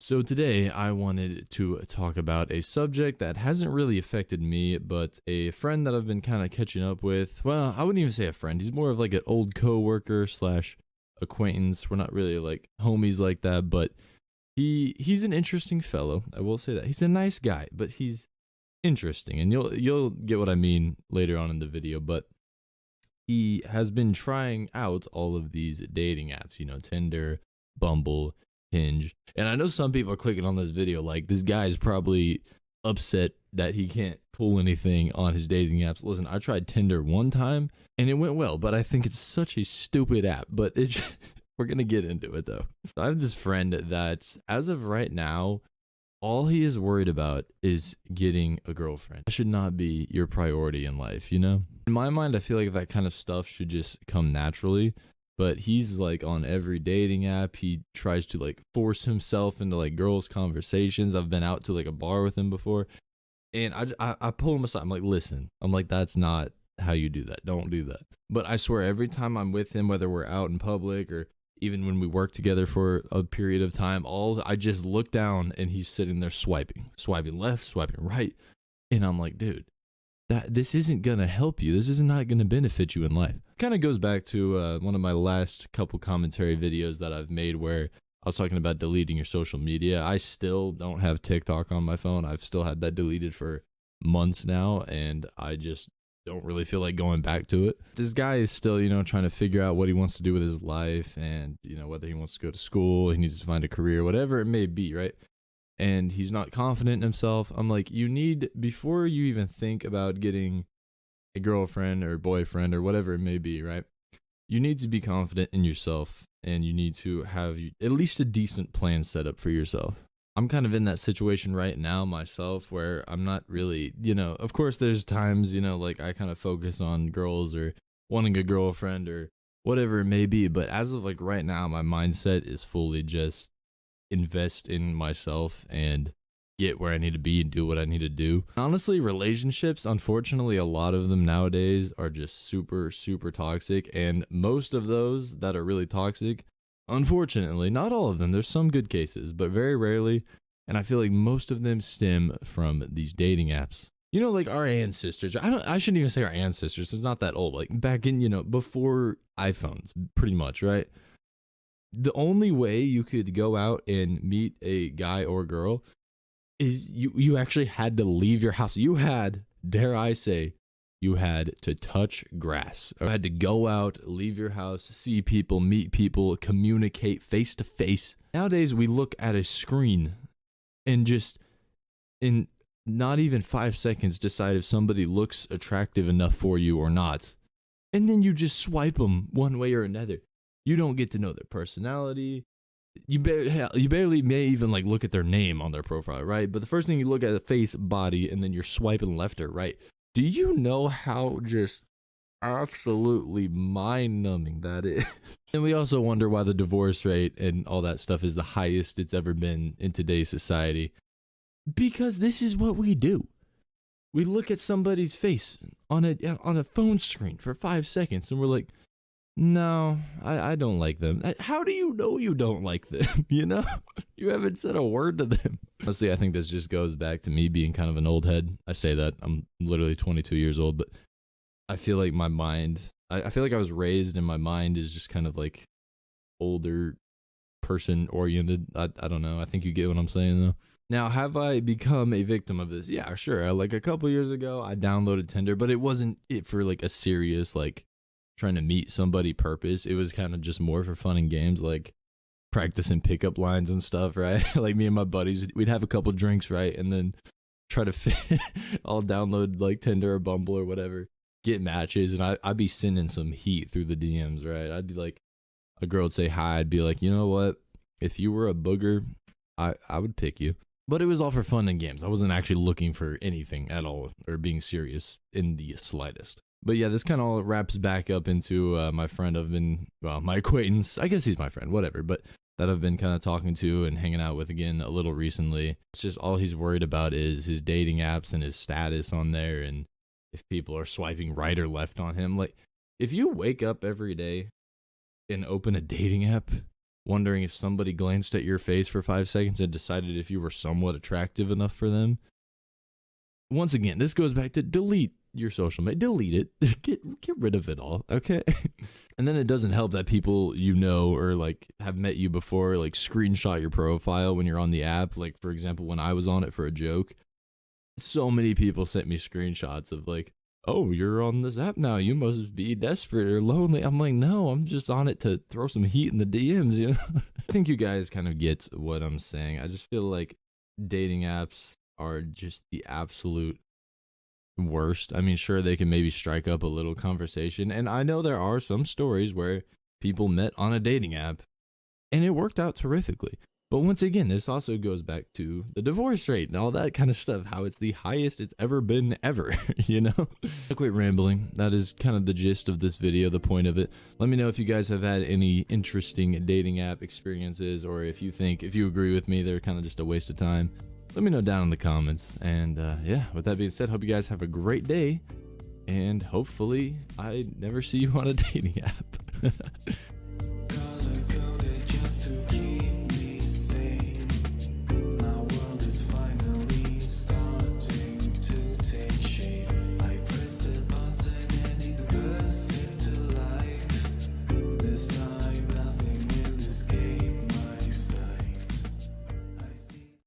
So today I wanted to talk about a subject that hasn't really affected me, but a friend that I've been kind of catching up with. Well, I wouldn't even say a friend. He's more of like an old coworker slash acquaintance. We're not really like homies like that, but he's an interesting fellow. I will say that. He's a nice guy, but he's interesting, and you'll get what I mean later on in the video, but he has been trying out all of these dating apps, Tinder, Bumble, Hinge. And I know some people are clicking on this video like this guy is probably upset that he can't pull anything on his dating apps. Listen, I tried Tinder one time and it went well, but I think it's such a stupid app. But it's we're gonna get into it though. I have this friend that, as of right now, all he is worried about is getting a girlfriend. That should not be your priority in life, you know? In my mind, I feel like that kind of stuff should just come naturally. But he's like on every dating app. He tries to like force himself into like girls' conversations. I've been out to like a bar with him before. And I pull him aside. I'm like, listen, I'm like, that's not how you do that. Don't do that. But I swear, every time I'm with him, whether we're out in public or even when we work together for a period of time, all I just look down and he's sitting there swiping left, swiping right. And I'm like, dude, this isn't gonna help you. This is not gonna benefit you in life. Kind of goes back to one of my last couple commentary videos that I've made where I was talking about deleting your social media. I still don't have TikTok on my phone. I've still had that deleted for months now, and I just don't really feel like going back to it. This guy is still, trying to figure out what he wants to do with his life, and whether he wants to go to school, he needs to find a career, whatever it may be, right? And he's not confident in himself. I'm like, before you even think about getting a girlfriend or boyfriend or whatever it may be, right? You need to be confident in yourself, and you need to have at least a decent plan set up for yourself. I'm kind of in that situation right now myself where I'm not really, of course there's times, like I kind of focus on girls or wanting a girlfriend or whatever it may be. But as of like right now, my mindset is fully just invest in myself and get where I need to be and do what I need to do. Honestly, relationships, unfortunately, a lot of them nowadays are just super, super toxic. And most of those that are really toxic, unfortunately, not all of them, there's some good cases, but very rarely. And I feel like most of them stem from these dating apps. Like our ancestors, I shouldn't even say our ancestors, it's not that old. Like back in, before iPhones, pretty much, right? The only way you could go out and meet a guy or girl is you actually had to leave your house. You had, dare I say, you had to touch grass. You had to go out, leave your house, see people, meet people, communicate face to face. Nowadays, we look at a screen and just in not even 5 seconds decide if somebody looks attractive enough for you or not. And then you just swipe them one way or another. You don't get to know their personality. You barely may even like look at their name on their profile, right? But the first thing you look at is face, body, and then you're swiping left or right. Do you know how just absolutely mind-numbing that is? And we also wonder why the divorce rate and all that stuff is the highest it's ever been in today's society. Because this is what we do. We look at somebody's face on a phone screen for 5 seconds and we're like, no, I don't like them. How do you know you don't like them? You haven't said a word to them. Honestly, I think this just goes back to me being kind of an old head. I say that I'm literally 22 years old, but I feel like my mind, I feel like I was raised and my mind is just kind of like older person oriented. I don't know. I think you get what I'm saying though. Now, have I become a victim of this? Yeah, sure. Like a couple years ago, I downloaded Tinder, but it wasn't it for like a serious, like, trying to meet somebody purpose. It was kind of just more for fun and games, like practicing pickup lines and stuff, right? Like me and my buddies, we'd have a couple drinks, right? And then try to fit, I'll download like Tinder or Bumble or whatever, get matches, and I'd be sending some heat through the DMs, right? I'd be like, a girl would say hi, I'd be like, you know what? If you were a booger, I would pick you. But it was all for fun and games. I wasn't actually looking for anything at all or being serious in the slightest. But yeah, this kind of all wraps back up into my friend my acquaintance, I guess he's my friend, whatever, but that I've been kind of talking to and hanging out with again a little recently. It's just all he's worried about is his dating apps and his status on there and if people are swiping right or left on him. Like, if you wake up every day and open a dating app, wondering if somebody glanced at your face for 5 seconds and decided if you were somewhat attractive enough for them. Once again, this goes back to delete your social media, delete it, get rid of it all, okay? And then it doesn't help that people you know or like have met you before like screenshot your profile when you're on the app. Like for example, when I was on it for a joke, so many people sent me screenshots of like, oh, you're on this app now, you must be desperate or lonely. I'm like, no, I'm just on it to throw some heat in the DMs, you know? I think you guys kind of get what I'm saying. I just feel like dating apps are just the absolute worst. I mean, sure, they can maybe strike up a little conversation, and I know there are some stories where people met on a dating app and it worked out terrifically. But once again, this also goes back to the divorce rate and all that kind of stuff, how it's the highest it's ever been ever, you know? I quit rambling. That is kind of the gist of this video, the point of it. Let me know if you guys have had any interesting dating app experiences, or if you agree with me, they're kind of just a waste of time. Let me know down in the comments. And yeah, with that being said, hope you guys have a great day. And hopefully I never see you on a dating app.